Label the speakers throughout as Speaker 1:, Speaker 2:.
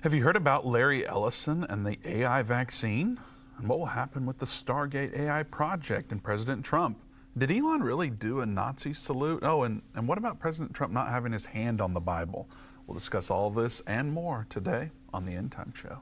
Speaker 1: Have you heard about Larry Ellison and the AI vaccine? And what will happen with the Stargate AI Project and President Trump? Did Elon really do a Nazi salute? Oh, and what about President Trump not having his hand on the Bible? We'll discuss all this and more today on the Endtime Show.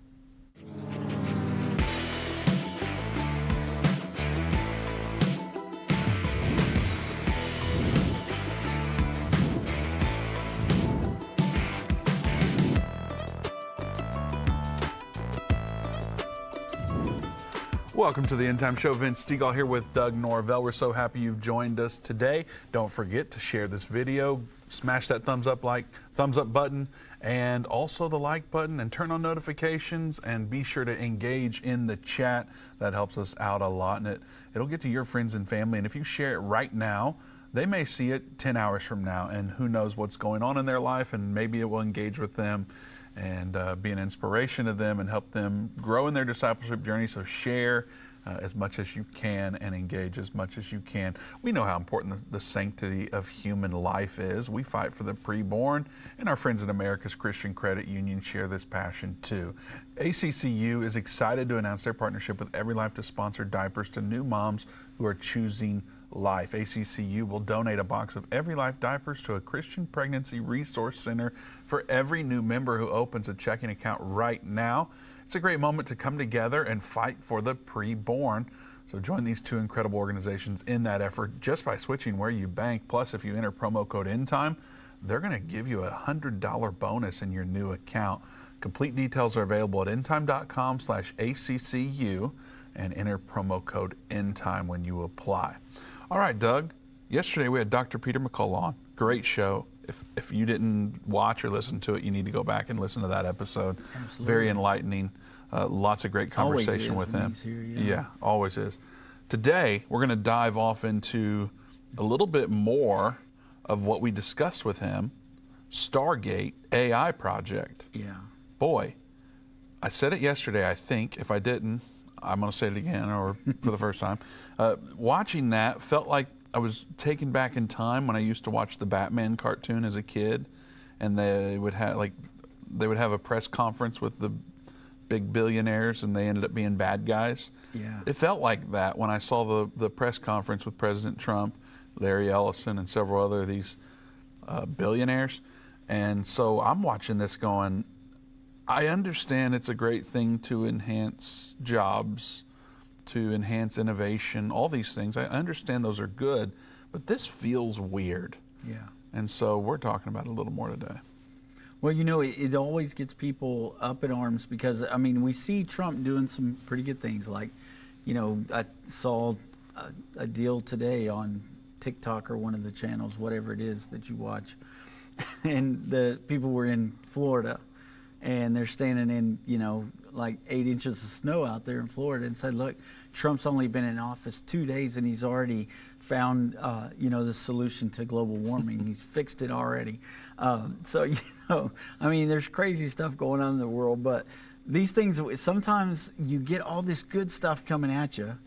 Speaker 1: Welcome to the Endtime Show. Vince Stegall here with Doug Norvell. We're so happy you've joined us today. Don't forget to share this video, smash that thumbs up button, and also the like button, and turn on notifications, and be sure to engage in the chat. That helps us out a lot, and it'll get to your friends and family. And if you share it right now, they may see it 10 hours from now, and who knows what's going on in their life, and maybe it will engage with them and be an inspiration to them and help them grow in their discipleship journey. So share as much as you can and engage as much as you can. We know how important the sanctity of human life is. We fight for the preborn, and our friends at America's Christian Credit Union share this passion too. ACCU is excited to announce their partnership with Every Life to sponsor diapers to new moms who are choosing life. ACCU will donate a box of Every Life diapers to a Christian Pregnancy Resource Center for every new member who opens a checking account right now. It's a great moment to come together and fight for the preborn. So join these two incredible organizations in that effort just by switching where you bank. Plus, if you enter promo code Endtime, they're going to give you a $100 bonus in your new account. Complete details are available at endtime.com/ACCU and enter promo code Endtime when you apply. All right, Doug, yesterday we had Dr. Peter McCullough on. Great show. If you didn't watch or listen to it, you need to go back and listen to that episode. Absolutely. Very enlightening. Lots of great conversation with him. Here, yeah, always is. Today, we're going to dive off into a little bit more of what we discussed with him, Stargate AI Project.
Speaker 2: Yeah.
Speaker 1: Boy, I said it yesterday, I think. If I didn't, I'm going to say it again or for the first time. Watching that felt like I was taken back in time when I used to watch the Batman cartoon as a kid, and they would have a press conference with the big billionaires, and they ended up being bad guys.
Speaker 2: Yeah.
Speaker 1: It felt like that when I saw the press conference with President Trump, Larry Ellison, and several other of these billionaires. And so I'm watching this going, I understand it's a great thing to enhance jobs, to enhance innovation, all these things. I understand those are good, but this feels weird.
Speaker 2: Yeah.
Speaker 1: And so we're talking about it a little more today.
Speaker 2: Well, you know, it always gets people up in arms because, I mean, we see Trump doing some pretty good things. Like, you know, I saw a deal today on TikTok or one of the channels, whatever it is that you watch, and the people were in Florida, and they're standing in, you know, like 8 inches of snow out there in Florida, and said, look, Trump's only been in office 2 days and he's already found, you know, the solution to global warming. He's fixed it already. So, you know, I mean, there's crazy stuff going on in the world, but these things, sometimes you get all this good stuff coming at you,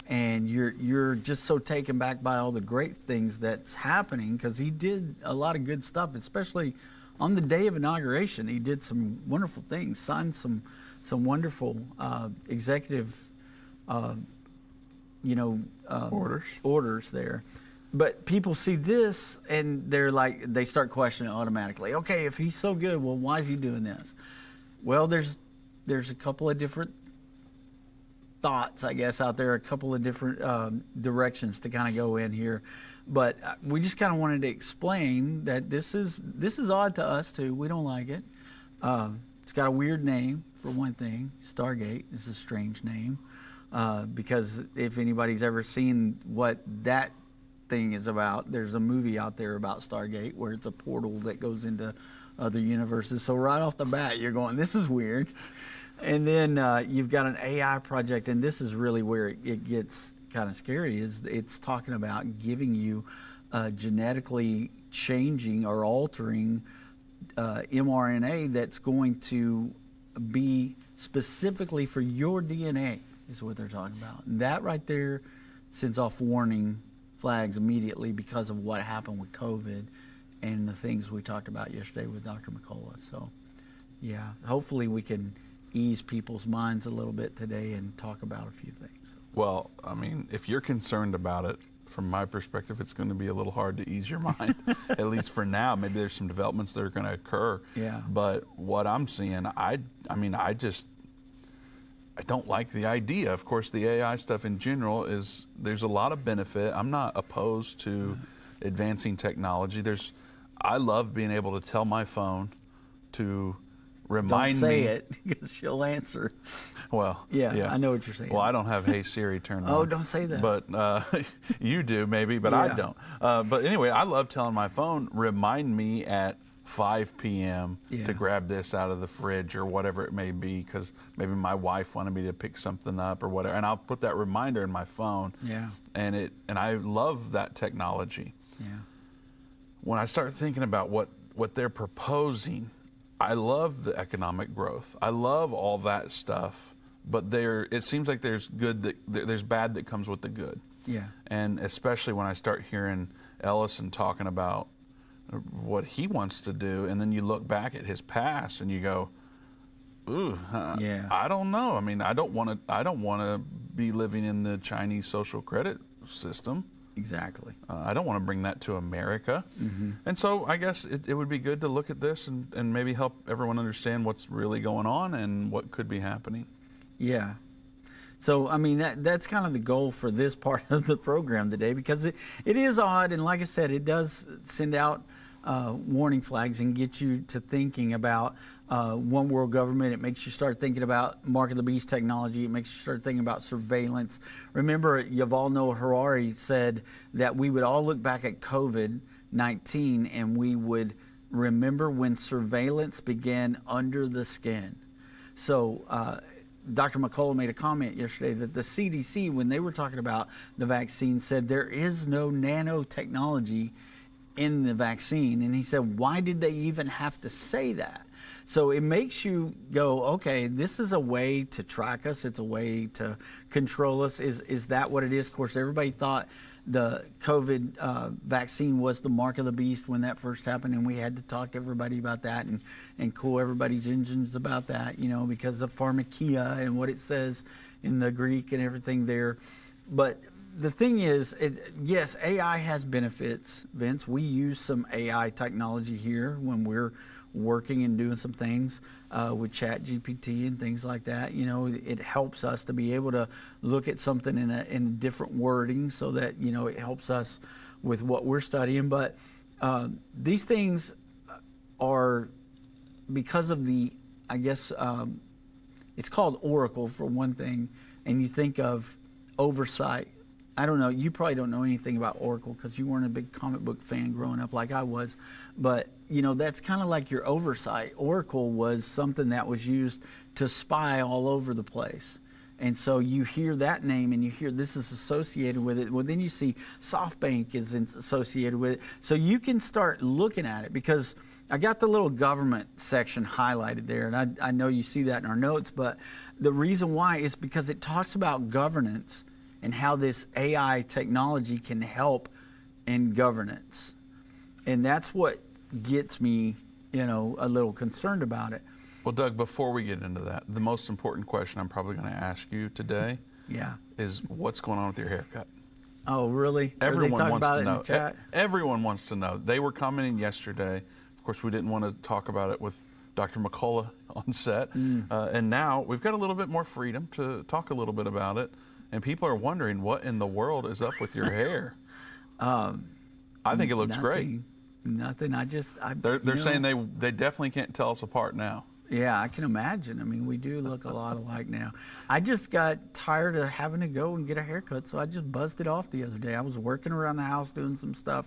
Speaker 2: and you're just so taken back by all the great things that's happening, because he did a lot of good stuff, especially on the day of inauguration. He did some wonderful things, signed some wonderful executive, you know, orders there. But people see this and they're like, they start questioning automatically. Okay, if he's so good, well, why is he doing this? Well, there's a couple of different thoughts, I guess, out there, a couple of different directions to kind of go in here. But we just kind of wanted to explain that this is odd to us too. We don't like it. It's got a weird name for one thing. Stargate is a strange name because if anybody's ever seen what that thing is about, there's a movie out there about Stargate where it's a portal that goes into other universes. So right off the bat, you're going, this is weird. And then you've got an AI project, and this is really where it gets kind of scary. Is it's talking about giving you genetically changing or altering mRNA that's going to be specifically for your DNA, is what they're talking about. And that right there sends off warning flags immediately because of what happened with COVID and the things we talked about yesterday with Dr. McCullough. So Yeah. Hopefully we can ease people's minds a little bit today and talk about a few things.
Speaker 1: Well, I mean, if you're concerned about it, from my perspective, it's going to be a little hard to ease your mind, at least for now. Maybe there's some developments that are going to occur.
Speaker 2: Yeah.
Speaker 1: But what I'm seeing, I don't like the idea. Of course, the AI stuff in general there's a lot of benefit. I'm not opposed to advancing technology. I love being able to tell my phone to remind me.
Speaker 2: Don't say it, because she'll answer.
Speaker 1: Well,
Speaker 2: yeah, I know what you're saying.
Speaker 1: Well, I don't have Hey Siri turned on.
Speaker 2: Oh, don't say that.
Speaker 1: But you do maybe, but I don't. But anyway, I love telling my phone, remind me at 5 p.m. to grab this out of the fridge or whatever it may be, because maybe my wife wanted me to pick something up or whatever, and I'll put that reminder in my phone.
Speaker 2: Yeah.
Speaker 1: And I love that technology.
Speaker 2: Yeah.
Speaker 1: When I start thinking about what they're proposing, I love the economic growth. I love all that stuff, but it seems like there's bad that comes with the good.
Speaker 2: Yeah.
Speaker 1: And especially when I start hearing Ellison talking about what he wants to do, and then you look back at his past and you go, ooh, I don't know. I mean, I don't want to be living in the Chinese social credit system.
Speaker 2: Exactly.
Speaker 1: I don't want to bring that to America. Mm-hmm. And so I guess it would be good to look at this and maybe help everyone understand what's really going on and what could be happening.
Speaker 2: Yeah. So, I mean, that's kind of the goal for this part of the program today, because it is odd, and like I said, it does send out warning flags and get you to thinking about one world government. It makes you start thinking about mark of the beast technology. It makes you start thinking about surveillance. Remember, Yuval Noah Harari said that we would all look back at COVID-19 and we would remember when surveillance began under the skin. So Dr. McCullough made a comment yesterday that the CDC, when they were talking about the vaccine, said there is no nanotechnology in the vaccine. And he said, why did they even have to say that? So it makes you go, okay, this is a way to track us. It's a way to control us. Is that what it is? Of course, everybody thought the COVID vaccine was the mark of the beast when that first happened, and we had to talk to everybody about that and cool everybody's engines about that, you know, because of pharmakia and what it says in the Greek and everything there. But the thing is, yes, AI has benefits, Vince. We use some AI technology here when we're working and doing some things with ChatGPT and things like that. You know, it helps us to be able to look at something in different wording so that, you know, it helps us with what we're studying. But these things are, because of the, I guess, it's called Oracle for one thing, and you think of oversight. I don't know, you probably don't know anything about Oracle because you weren't a big comic book fan growing up like I was, but you know, that's kind of like your oversight. Oracle was something that was used to spy all over the place. And so you hear that name and you hear this is associated with it. Well, then you see SoftBank is associated with it. So you can start looking at it, because I got the little government section highlighted there, and I know you see that in our notes, but the reason why is because it talks about governance and how this AI technology can help in governance. And that's what gets me, you know, a little concerned about it.
Speaker 1: Well, Doug, before we get into that, the most important question I'm probably going to ask you today is what's going on with your haircut?
Speaker 2: Oh, really?
Speaker 1: Everyone wants to know.
Speaker 2: In the chat?
Speaker 1: Everyone wants to know. They were commenting yesterday. Of course, we didn't want to talk about it with Dr. McCullough on set. And now we've got a little bit more freedom to talk a little bit about it. And people are wondering what in the world is up with your hair. I think it looks great.
Speaker 2: Nothing.
Speaker 1: They're saying they definitely can't tell us apart now.
Speaker 2: Yeah, I can imagine. I mean, we do look a lot alike now. I just got tired of having to go and get a haircut, so I just buzzed it off the other day. I was working around the house doing some stuff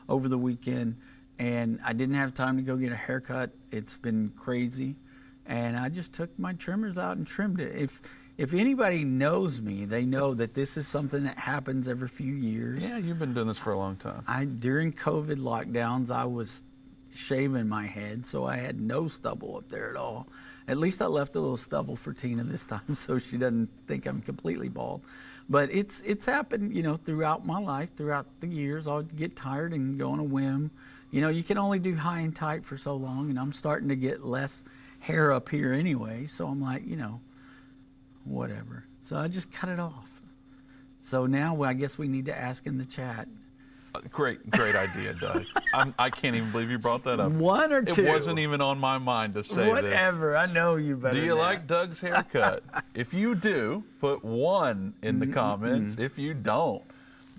Speaker 2: over the weekend, and I didn't have time to go get a haircut. It's been crazy, and I just took my trimmers out and trimmed it. If anybody knows me, they know that this is something that happens every few years.
Speaker 1: Yeah, you've been doing this for a long time.
Speaker 2: During COVID lockdowns, I was shaving my head, so I had no stubble up there at all. At least I left a little stubble for Tina this time, so she doesn't think I'm completely bald. But it's happened, you know, throughout my life, throughout the years. I'll get tired and go on a whim. You know, you can only do high and tight for so long, and I'm starting to get less hair up here anyway. So I'm like, whatever. So I just cut it off. So now I guess we need to ask in the chat.
Speaker 1: Great idea, Doug. I can't even believe you brought that up.
Speaker 2: One or two?
Speaker 1: It wasn't even on my mind to say
Speaker 2: Whatever.
Speaker 1: this.
Speaker 2: I know you better.
Speaker 1: Do you like Doug's haircut? If you do, put 1 in the comments. If you don't,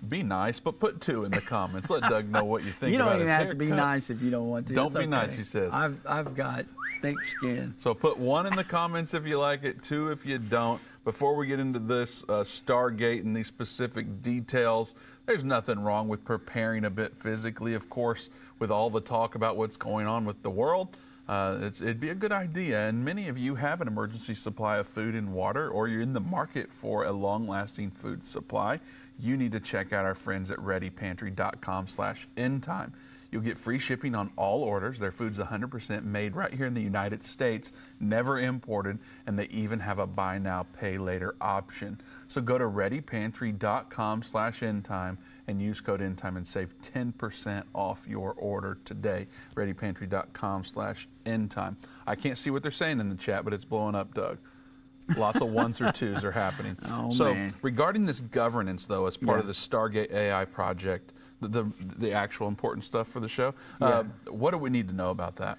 Speaker 1: be nice, but put 2 in the comments. Let Doug know what you think about his haircut.
Speaker 2: You don't even have to be nice if you don't want to.
Speaker 1: Don't be nice, he says.
Speaker 2: I've got thick skin.
Speaker 1: So put 1 in the comments if you like it, 2 if you don't. Before we get into this Stargate and these specific details, there's nothing wrong with preparing a bit physically. Of course, with all the talk about what's going on with the world, it'd be a good idea. And many of you have an emergency supply of food and water, or you're in the market for a long-lasting food supply. You need to check out our friends at readypantry.com/endtime. You'll get free shipping on all orders. Their food's 100% made right here in the United States, never imported, and they even have a buy now, pay later option. So go to readypantry.com/endtime and use code endtime and save 10% off your order today. readypantry.com/endtime. I can't see what they're saying in the chat, but it's blowing up, Doug. Lots of 1s or 2s are happening.
Speaker 2: Man.
Speaker 1: Regarding this governance, though, as part of the Stargate AI project, the actual important stuff for the show, what do we need to know about that?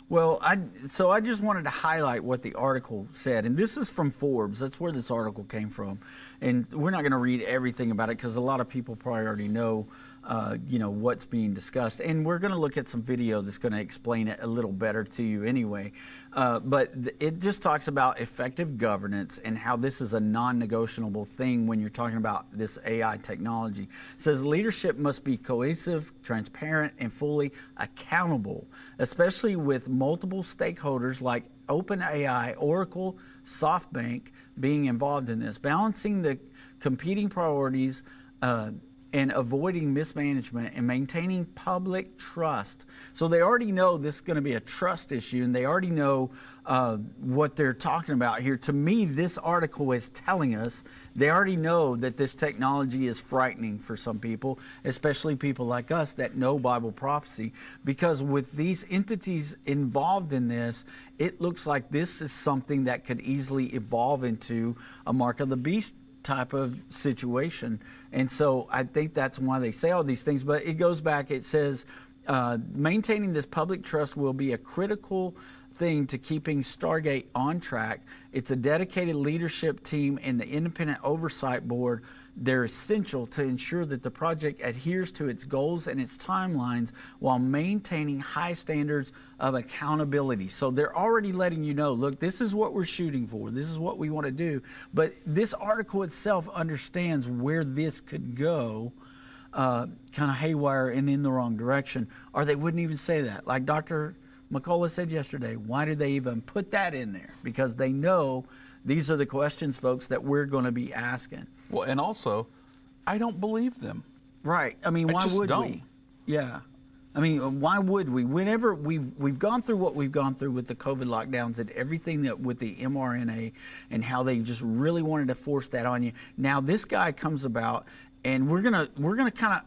Speaker 2: Well, I just wanted to highlight what the article said, and this is from Forbes. That's where this article came from, and we're not going to read everything about it because a lot of people probably already know, what's being discussed, and we're going to look at some video that's going to explain it a little better to you anyway. But it just talks about effective governance and how this is a non-negotiable thing when you're talking about this AI technology. It says leadership must be cohesive, transparent, and fully accountable, especially with multiple stakeholders like OpenAI, Oracle, SoftBank being involved in this. Balancing the competing priorities and avoiding mismanagement and maintaining public trust. So they already know this is going to be a trust issue, and they already know what they're talking about here. To me, this article is telling us they already know that this technology is frightening for some people, especially people like us that know Bible prophecy, because with these entities involved in this, it looks like this is something that could easily evolve into a mark of the beast type of situation. And so I think that's why they say all these things. But it goes back, it says maintaining this public trust will be a critical thing to keeping Stargate on track. It's a dedicated leadership team and the independent oversight board. They're essential to ensure that the project adheres to its goals and its timelines while maintaining high standards of accountability. So they're already letting you know, look, this is what we're shooting for. This is what we want to do. But this article itself understands where this could go, kind of haywire and in the wrong direction, or they wouldn't even say that. Like Dr. McCullough said yesterday, why did they even put that in there? Because they know these are the questions, folks, that we're going to be asking.
Speaker 1: Well, and also, I don't believe them.
Speaker 2: Right. I mean, why would we? Yeah. I mean, why would we? Whenever we've gone through what we've gone through with the COVID lockdowns and everything that with the mRNA and how they just really wanted to force that on you. Now this guy comes about, and we're gonna kind of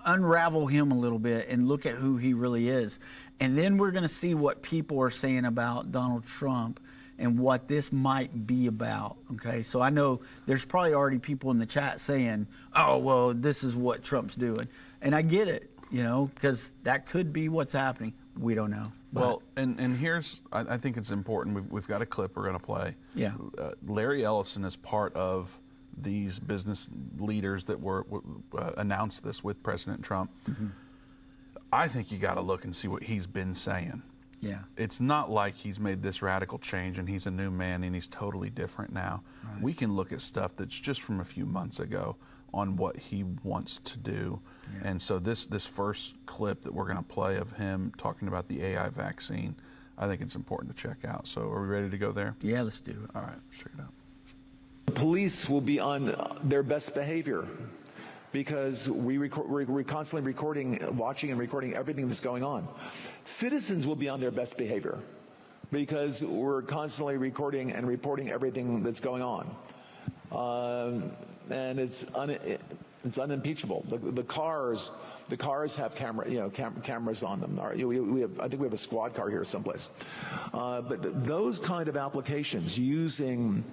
Speaker 2: unravel him a little bit and look at who he really is, and then we're gonna see what people are saying about Donald Trump and what this might be about. Okay, so I know there's probably already people in the chat saying, oh, well, this is what Trump's doing. And I get it, because that could be what's happening. We don't know.
Speaker 1: Well, and here's, I think it's important. We've got a clip we're going to play.
Speaker 2: Yeah.
Speaker 1: Larry Ellison is part of these business leaders that were announced this with President Trump. Mm-hmm. I think you got to look and see what he's been saying.
Speaker 2: Yeah.
Speaker 1: It's not like he's made this radical change and he's a new man and he's totally different now. Right. We can look at stuff that's just from a few months ago on what he wants to do. Yeah. And so this first clip that we're going to play of him talking about the AI vaccine, I think it's important to check out. So are we ready to go there?
Speaker 2: Yeah, let's do it.
Speaker 1: All right, check it out.
Speaker 3: The police will be on their best behavior, because we're constantly watching and recording everything that's going on. Citizens will be on their best behavior because we're constantly recording and reporting everything that's going on. And It's unimpeachable. The cars have cameras on them. I think we have a squad car here someplace. But those kind of applications using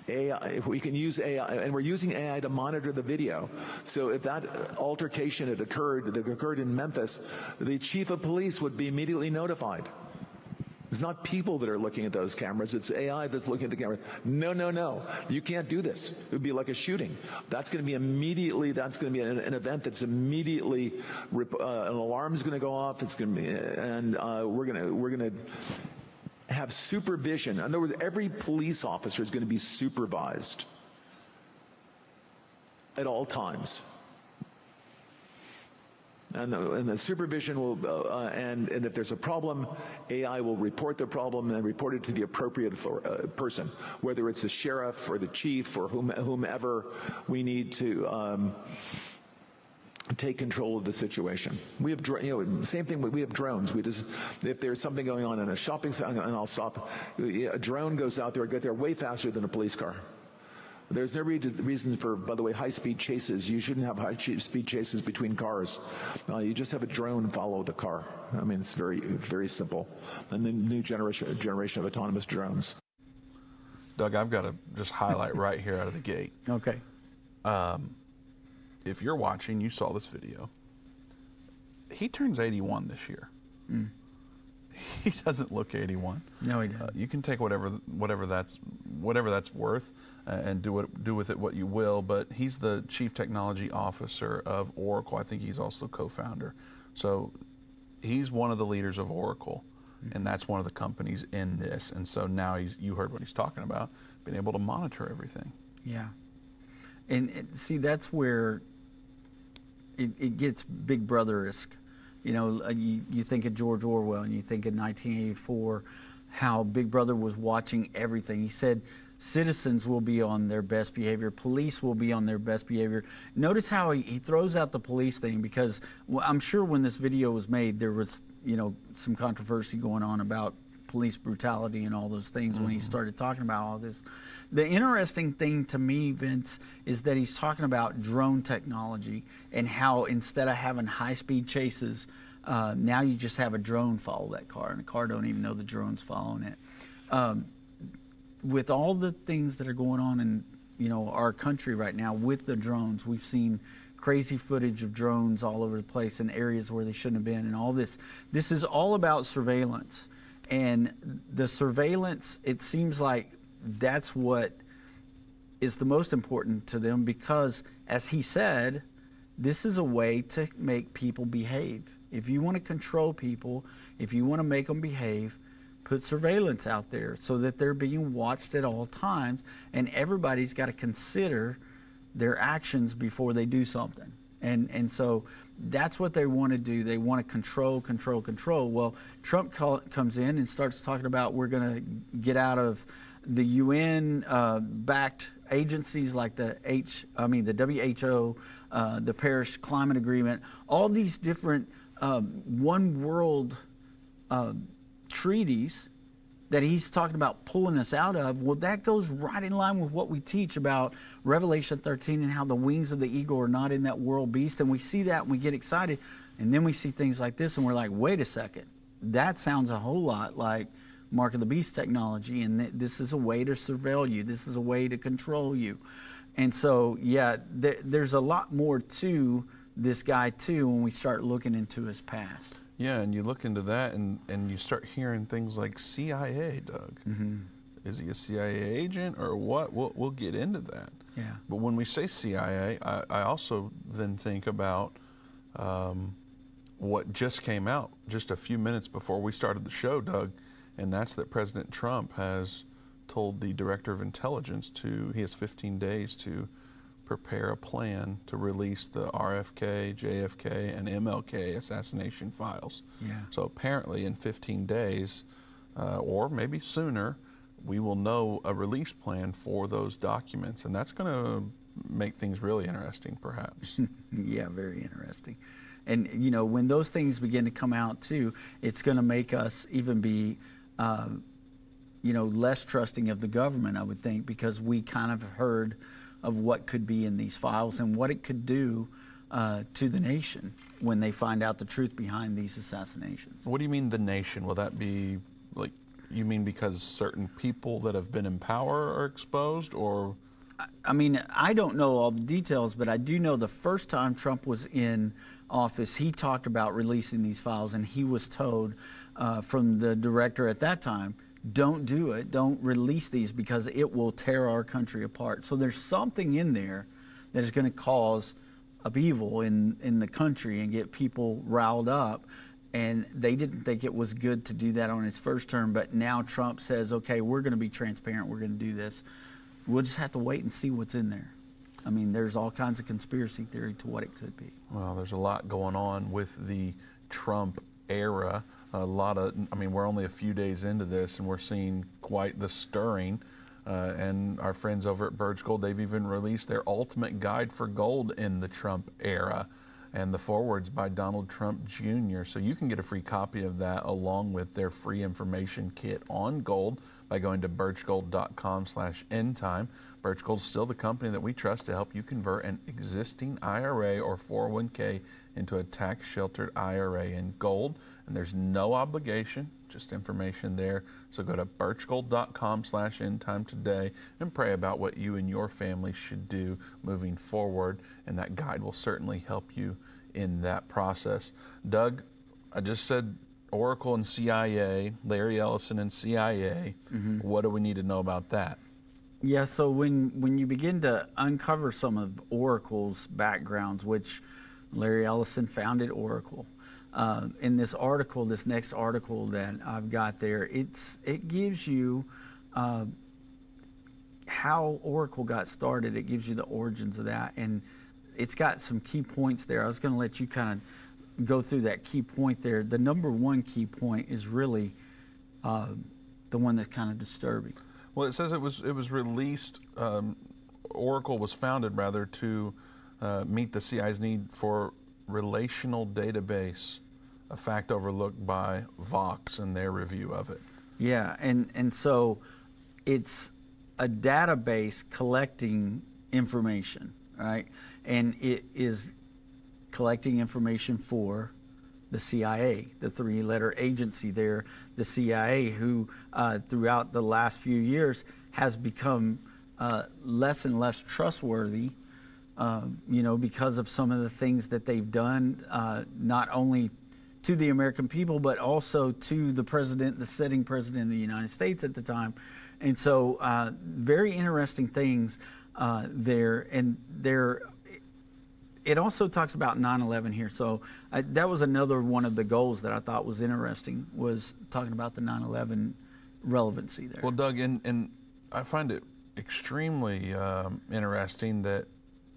Speaker 3: AI, if we can use AI, and we're using AI to monitor the video. So if that altercation that occurred in Memphis, the chief of police would be immediately notified. It's not people that are looking at those cameras. It's AI that's looking at the camera. No. You can't do this. It would be like a shooting. That's going to be immediately, that's going to be an event that's immediately, an alarm is going to go off. It's going to be, and we're going to have supervision. In other words, every police officer is going to be supervised at all times. And the supervision will, and if there's a problem, AI will report the problem and report it to the appropriate person, whether it's the sheriff or the chief or whomever we need to take control of the situation. We have, same thing. We have drones. If there's something going on in a shopping center, and I'll stop. A drone goes out there, get there way faster than a police car. There's no reason for, by the way, high-speed chases. You shouldn't have high-speed chases between cars. You just have a drone follow the car. I mean, it's very, very simple. And the new generation of autonomous drones.
Speaker 1: Doug, I've got to just highlight right here out of the gate.
Speaker 2: Okay.
Speaker 1: If you're watching, you saw this video. He turns 81 this year. Mm. He doesn't look 81.
Speaker 2: No, he doesn't.
Speaker 1: You can take whatever that's worth and do with it what you will. But he's the chief technology officer of Oracle. I think he's also co-founder. So he's one of the leaders of Oracle, and that's one of the companies in this. And so now you heard what he's talking about, being able to monitor everything.
Speaker 2: Yeah, and see, that's where it gets Big Brother-esque. You know, you think of George Orwell and you think of 1984, how Big Brother was watching everything. He said citizens will be on their best behavior, police will be on their best behavior. Notice how he throws out the police thing, because I'm sure when this video was made, there was, some controversy going on about police brutality and all those things when he started talking about all this. The interesting thing to me, Vince, is that he's talking about drone technology and how instead of having high-speed chases, now you just have a drone follow that car, and the car don't even know the drone's following it. With all the things that are going on in our country right now with the drones, we've seen crazy footage of drones all over the place in areas where they shouldn't have been, and all this. This is all about surveillance. And the surveillance, it seems like that's what is the most important to them, because, as he said, this is a way to make people behave. If you want to control people, if you want to make them behave, put surveillance out there so that they're being watched at all times, and everybody's got to consider their actions before they do something. And so that's what they want to do. They want to control. Well, Trump comes in and starts talking about we're going to get out of the UN backed agencies like the WHO, the Paris Climate Agreement, all these different one world treaties that he's talking about pulling us out of. Well, that goes right in line with what we teach about Revelation 13 and how the wings of the eagle are not in that world beast. And we see that and we get excited. And then we see things like this and we're like, wait a second. That sounds a whole lot like Mark of the Beast technology. And this is a way to surveil you. This is a way to control you. And so, yeah, there's a lot more to this guy, too, when we start looking into his past.
Speaker 1: Yeah, and you look into that and you start hearing things like CIA, Doug. Mm-hmm. Is he a CIA agent or what? We'll get into that.
Speaker 2: Yeah.
Speaker 1: But when we say CIA, I also then think about what just came out just a few minutes before we started the show, Doug, and that's that President Trump has told the Director of Intelligence he has 15 days to prepare a plan to release the RFK, JFK, and MLK assassination files.
Speaker 2: Yeah.
Speaker 1: So apparently in 15 days, or maybe sooner, we will know a release plan for those documents, and that's going to make things really interesting, perhaps.
Speaker 2: Yeah, very interesting. And, when those things begin to come out, too, it's going to make us even be, less trusting of the government, I would think, because we kind of heard of what could be in these files and what it could do to the nation when they find out the truth behind these assassinations.
Speaker 1: What do you mean the nation? Will that be like, you mean because certain people that have been in power are exposed, or?
Speaker 2: I mean, I don't know all the details, but I do know the first time Trump was in office, he talked about releasing these files, and he was told from the director at that time, don't do it, don't release these because it will tear our country apart. So there's something in there that is going to cause upheaval in the country and get people riled up. And they didn't think it was good to do that on his first term, but now Trump says, okay, we're going to be transparent, we're going to do this. We'll just have to wait and see what's in there. I mean, there's all kinds of conspiracy theory to what it could be.
Speaker 1: Well, there's a lot going on with the Trump era. A lot of, I mean, we're only a few days into this, and we're seeing quite the stirring. And our friends over at Birch Gold, they've even released their ultimate guide for gold in the Trump era, and the foreword's by Donald Trump Jr. So you can get a free copy of that along with their free information kit on gold by going to birchgold.com/endtime. Birch Gold's still the company that we trust to help you convert an existing IRA or 401k into a tax-sheltered IRA in gold. And there's no obligation, just information there. So go to birchgold.com/endtime today and pray about what you and your family should do moving forward. And that guide will certainly help you in that process. Doug, I just said Oracle and CIA, Larry Ellison and CIA. What do we need to know about that?
Speaker 2: Yeah, so when you begin to uncover some of Oracle's backgrounds, which Larry Ellison founded Oracle, in this article, this next article that I've got there, it gives you how Oracle got started. It gives you the origins of that, and it's got some key points there. I was going to let you kind of go through that key point there. The number one key point is really the one that's kind of disturbing.
Speaker 1: Well, it says it was released. Oracle was founded rather to meet the CIA's need for relational database, a fact overlooked by Vox in their review of it.
Speaker 2: Yeah, and so it's a database collecting information, right? And it is collecting information for the CIA, the three-letter agency there, the CIA, who throughout the last few years has become less and less trustworthy, because of some of the things that they've done, not only to the American people, but also to the president, the sitting president of the United States at the time. And so very interesting things there. And it also talks about 9/11 here. So that was another one of the goals that I thought was interesting, was talking about the 9/11 relevancy there.
Speaker 1: Well, Doug, and I find it extremely interesting that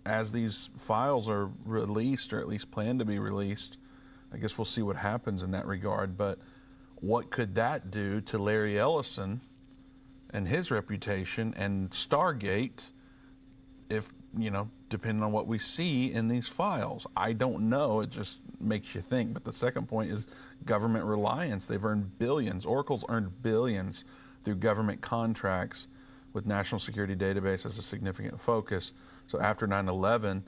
Speaker 1: as these files are released, or at least planned to be released, I guess we'll see what happens in that regard, but what could that do to Larry Ellison and his reputation and Stargate if, depending on what we see in these files? I don't know. It just makes you think. But the second point is government reliance. They've earned billions. Oracle's earned billions through government contracts with national security database as a significant focus. So after 9/11,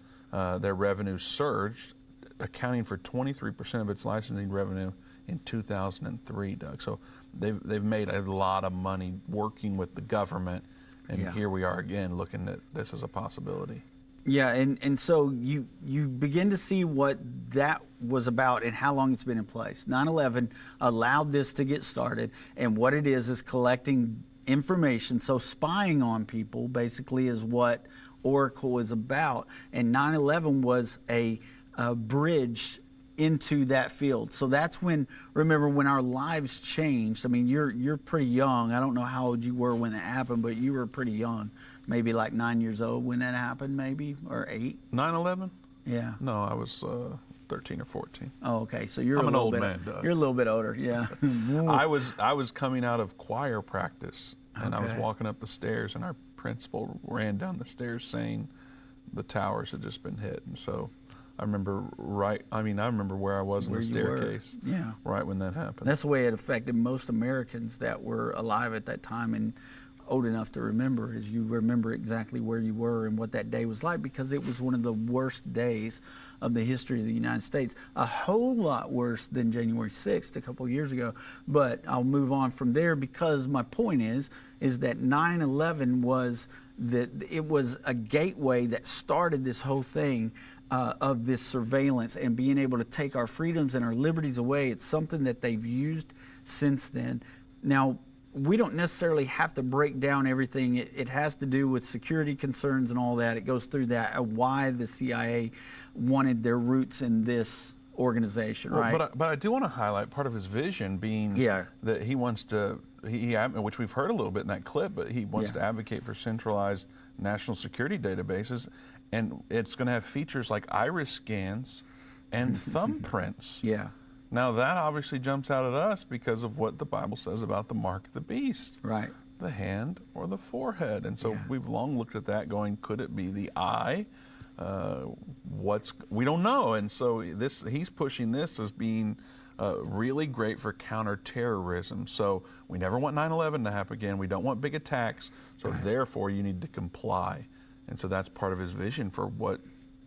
Speaker 1: their revenue surged, accounting for 23% of its licensing revenue in 2003, Doug. So they've made a lot of money working with the government. And here we are again looking at this as a possibility.
Speaker 2: Yeah, and so you begin to see what that was about and how long it's been in place. 9/11 allowed this to get started, and what it is collecting information. So spying on people basically is what Oracle is about, and 9/11 was a bridge into that field. So that's when, remember, when our lives changed. I mean, you're pretty young. I don't know how old you were when that happened, but you were pretty young, maybe like 9 years old when that happened, maybe, or 8.
Speaker 1: 9/11?
Speaker 2: Yeah.
Speaker 1: No, I was 13 or 14.
Speaker 2: Oh, okay. So you're
Speaker 1: I'm
Speaker 2: a
Speaker 1: an
Speaker 2: little
Speaker 1: old
Speaker 2: bit,
Speaker 1: man, Doug.
Speaker 2: You're a little bit older, yeah.
Speaker 1: I was coming out of choir practice, and I was
Speaker 2: Okay.
Speaker 1: walking up the stairs, and our principal ran down the stairs saying the towers had just been hit. And so I remember I remember where I was
Speaker 2: Where
Speaker 1: in the
Speaker 2: you were.
Speaker 1: staircase
Speaker 2: Yeah.
Speaker 1: right when that happened.
Speaker 2: That's the way it affected most Americans that were alive at that time. And old enough to remember, is you remember exactly where you were and what that day was like, because it was one of the worst days of the history of the United States. A whole lot worse than January 6th a couple of years ago. But I'll move on from there, because my point is that 9/11 was a gateway that started this whole thing of this surveillance and being able to take our freedoms and our liberties away. It's something that they've used since then. Now, we don't necessarily have to break down everything. It has to do with security concerns and all that. It goes through that, why the CIA wanted their roots in this organization, right?
Speaker 1: But I do want to highlight part of his vision being that he wants to, which we've heard a little bit in that clip, but he wants to advocate for centralized national security databases, and it's going to have features like iris scans and thumbprints.
Speaker 2: Yeah.
Speaker 1: Now that obviously jumps out at us because of what the Bible says about the mark of the beast.
Speaker 2: Right.
Speaker 1: The hand or the forehead. And so we've long looked at that going, could it be the eye? We don't know. And so he's pushing this as being really great for counterterrorism. So we never want 9/11 to happen again. We don't want big attacks. So therefore you need to comply. And so that's part of his vision for what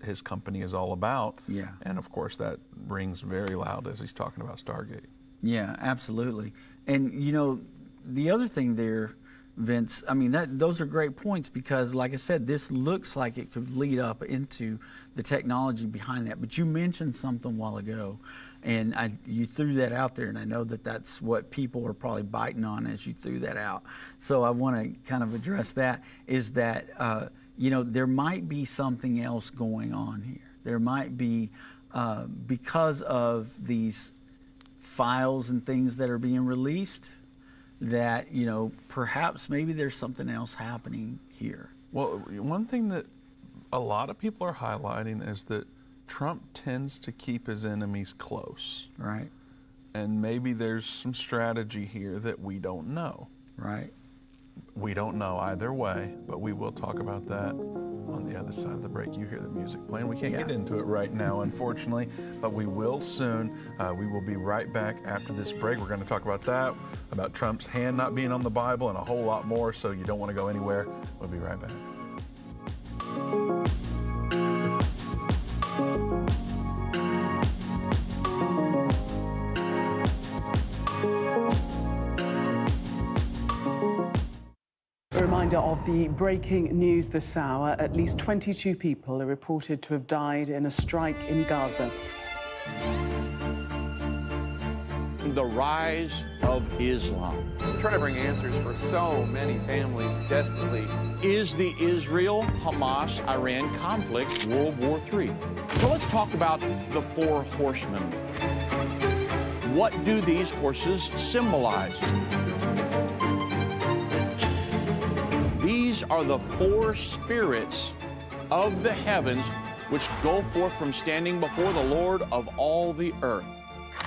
Speaker 1: his company is all about.
Speaker 2: Yeah.
Speaker 1: And of course that rings very loud as he's talking about Stargate.
Speaker 2: Yeah, absolutely. And you know, the other thing there, Vince, I mean, those are great points, because like I said, this looks like it could lead up into the technology behind that. But you mentioned something a while ago, and you threw that out there, and I know that that's what people are probably biting on as you threw that out. So I want to kind of address that, is that you know, there might be something else going on here. There might be, because of these files and things that are being released, that, you know, perhaps maybe there's something else happening here.
Speaker 1: Well, one thing that a lot of people are highlighting is that Trump tends to keep his enemies close.
Speaker 2: Right.
Speaker 1: And maybe there's some strategy here that we don't know.
Speaker 2: Right.
Speaker 1: We don't know either way, but we will talk about that on the other side of the break. You hear the music playing. We can't get into it right now, unfortunately, but we will soon. We will be right back after this break. We're going to talk about that, about Trump's hand not being on the Bible, and a whole lot more, so you don't want to go anywhere. We'll be right back.
Speaker 4: A reminder of the breaking news this hour. At least 22 people are reported to have died in a strike in Gaza.
Speaker 5: The rise of Islam.
Speaker 6: We're trying to bring answers for so many families desperately.
Speaker 5: Is the Israel-Hamas-Iran conflict World War III? So let's talk about the four horsemen. What do these horses symbolize? These are the four spirits of the heavens which go forth from standing before the Lord of all the earth.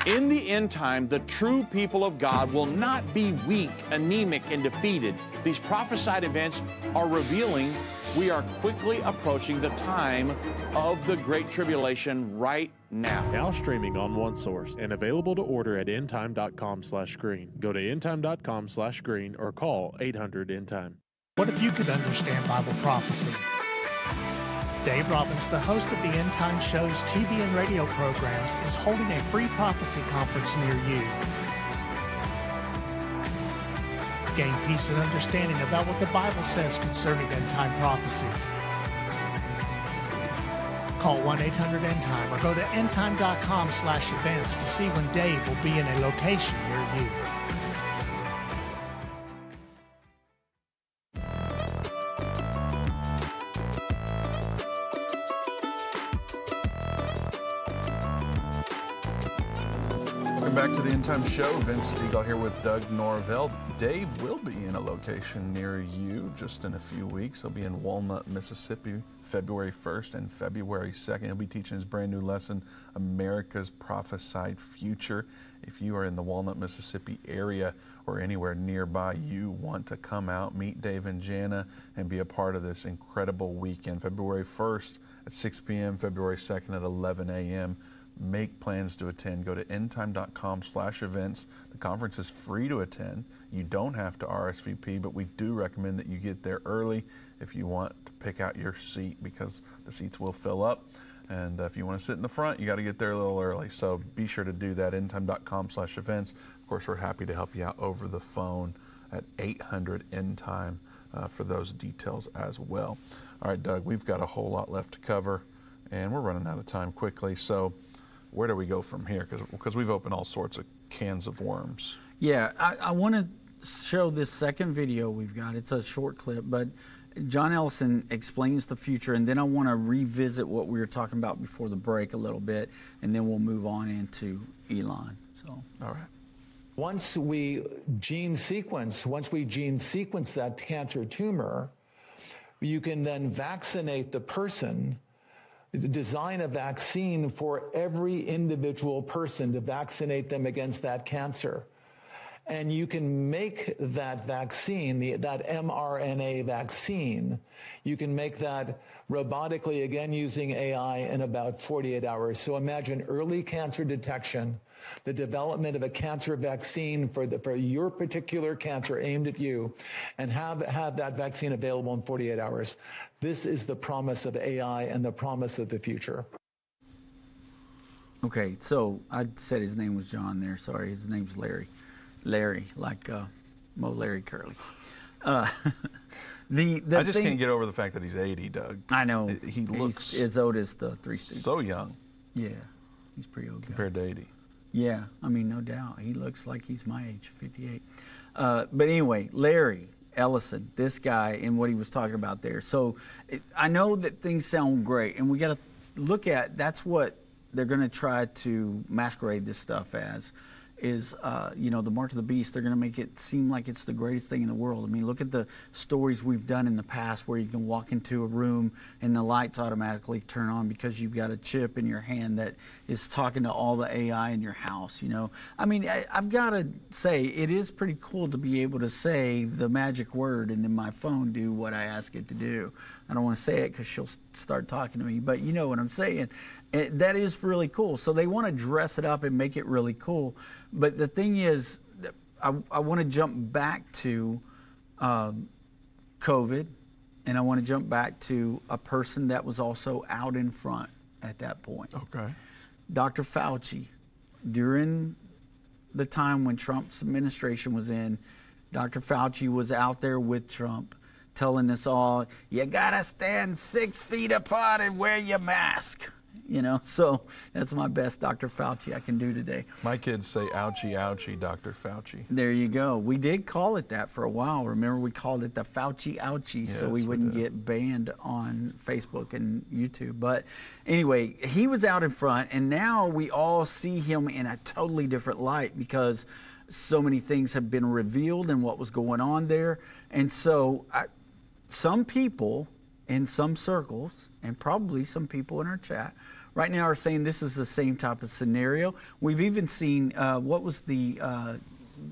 Speaker 5: In the end time, the true people of God will not be weak, anemic, and defeated. These prophesied events are revealing we are quickly approaching the time of the Great Tribulation right now.
Speaker 7: Now streaming on OneSource and available to order at endtime.com/screen. Go to endtime.com/screen or call 800-ENDTIME.
Speaker 8: What if you could understand Bible prophecy? Dave Robbins, the host of the Endtime Show's TV and radio programs, is holding a free prophecy conference near you. Gain peace and understanding about what the Bible says concerning end-time prophecy. Call 1-800-ENDTIME or go to endtime.com/events to see when Dave will be in a location near you.
Speaker 1: Welcome back to the Endtime Show. Vince Stegall here with Doug Norvell. Dave will be in a location near you just in a few weeks. He'll be in Walnut, Mississippi, February 1st and February 2nd. He'll be teaching his brand new lesson, America's Prophesied Future. If you are in the Walnut, Mississippi area or anywhere nearby, you want to come out, meet Dave and Jana, and be a part of this incredible weekend. February 1st at 6 p.m., February 2nd at 11 a.m. make plans to attend, go to endtime.com/events. The conference is free to attend. You don't have to RSVP, but we do recommend that you get there early if you want to pick out your seat, because the seats will fill up. And if you want to sit in the front, you got to get there a little early. So be sure to do that, endtime.com/events. Of course, we're happy to help you out over the phone at 800-ENDTIME for those details as well. All right, Doug, we've got a whole lot left to cover, and we're running out of time quickly. So where do we go from here? Because we've opened all sorts of cans of worms.
Speaker 2: Yeah, I want to show this second video we've got. It's a short clip, but John Ellison explains the future, and then I want to revisit what we were talking about before the break a little bit, and then we'll move on into Elon. So,
Speaker 1: all right.
Speaker 3: Once we gene sequence that cancer tumor, you can then vaccinate the person, design a vaccine for every individual person to vaccinate them against that cancer. And you can make that vaccine, that mRNA vaccine, you can make that robotically, again using AI, in about 48 hours. So imagine early cancer detection, the development of a cancer vaccine for your particular cancer aimed at you, and have that vaccine available in 48 hours. This is the promise of AI and the promise of the future.
Speaker 2: okay, so I said his name was John there. Sorry, his name's Larry. Larry, like Mo Larry Curly.
Speaker 1: I just can't get over the fact that he's 80, Doug.
Speaker 2: I know.
Speaker 1: He looks
Speaker 2: he's as old as the Three Stooges.
Speaker 1: so young.
Speaker 2: Yeah, he's pretty old
Speaker 1: compared to 80.
Speaker 2: Yeah, I mean, no doubt. He looks like he's my age, 58. But anyway, Larry Ellison, this guy, and what he was talking about there. So I know that things sound great, and we got to look at, that's what they're going to try to masquerade this stuff as. Is, the mark of the beast. They're going to make it seem like it's the greatest thing in the world. I mean, look at the stories we've done in the past where you can walk into a room and the lights automatically turn on because you've got a chip in your hand that is talking to all the AI in your house, I mean, I've got to say, it is pretty cool to be able to say the magic word and then my phone do what I ask it to do. I don't want to say it because she'll start talking to me, but you know what I'm saying. That is really cool. So they want to dress it up and make it really cool. But the thing is, I want to jump back to COVID, and I want to jump back to a person that was also out in front at that point.
Speaker 1: Okay.
Speaker 2: Dr. Fauci, during the time when Trump's administration was in, Dr. Fauci was out there with Trump telling us all, you got to stand 6 feet apart and wear your mask. So that's my best Dr. Fauci I can do today.
Speaker 1: My kids say, ouchie, ouchie, Dr. Fauci.
Speaker 2: There you go. We did call it that for a while. Remember, we called it the Fauci ouchie, so we wouldn't get banned on Facebook and YouTube. But anyway, he was out in front, and now we all see him in a totally different light because so many things have been revealed and what was going on there. And so some people in some circles, and probably some people in our chat right now, are saying this is the same type of scenario. We've even seen, what was the,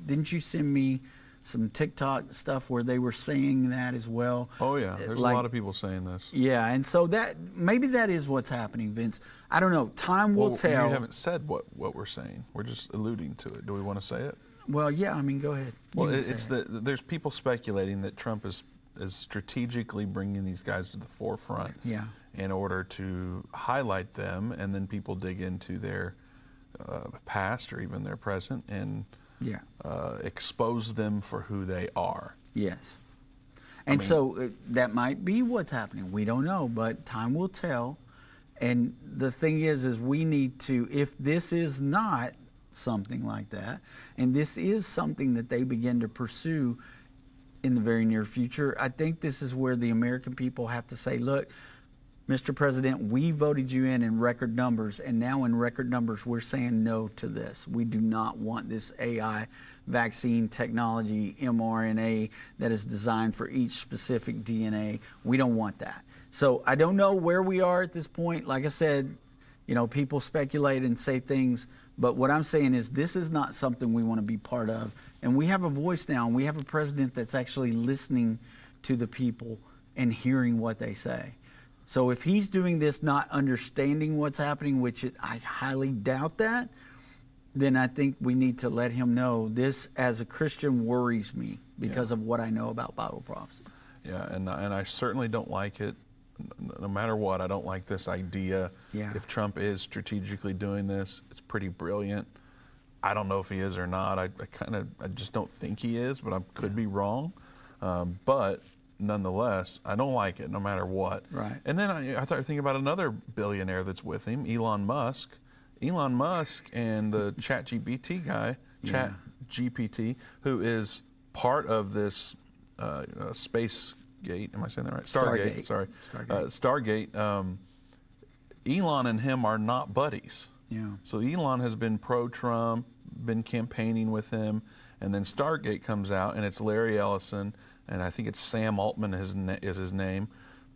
Speaker 2: didn't you send me some TikTok stuff where they were saying that as well?
Speaker 1: Oh yeah, there's a lot of people saying this.
Speaker 2: Yeah, and so maybe that is what's happening, Vince. I don't know, time will tell.
Speaker 1: You haven't said what we're saying. We're just alluding to it. Do we want to say it?
Speaker 2: Well, yeah, I mean, go ahead.
Speaker 1: Well, there's people speculating that Trump is strategically bringing these guys to the forefront in order to highlight them, and then people dig into their past or even their present and expose them for who they are.
Speaker 2: Yes. And so that might be what's happening. We don't know, but time will tell. And the thing is we need to, if this is not something like that, and this is something that they begin to pursue in the very near future, I think this is where the American people have to say, look, Mr. President, we voted you in record numbers, and now in record numbers we're saying no to this. We do not want this AI vaccine technology, mRNA, that is designed for each specific DNA. We don't want that. So I don't know where we are at this point. Like I said, people speculate and say things, but what I'm saying is this is not something we want to be part of. And we have a voice now, and we have a president that's actually listening to the people and hearing what they say. So if he's doing this not understanding what's happening, which I highly doubt that, then I think we need to let him know this, as a Christian, worries me because of what I know about Bible prophecy.
Speaker 1: Yeah, and I certainly don't like it. No matter what, I don't like this idea.
Speaker 2: Yeah.
Speaker 1: If Trump is strategically doing this, it's pretty brilliant. I don't know if he is or not. I just don't think he is, but I could be wrong. But nonetheless, I don't like it no matter what.
Speaker 2: Right.
Speaker 1: And then I started thinking about another billionaire that's with him, Elon Musk. Elon Musk and the ChatGPT guy, ChatGPT, who is part of this Space Gate. Am I saying that right? Stargate. Sorry. Stargate. Elon and him are not buddies.
Speaker 2: Yeah.
Speaker 1: So Elon has been pro-Trump, been campaigning with him, and then Stargate comes out, and it's Larry Ellison, and I think it's Sam Altman is his name,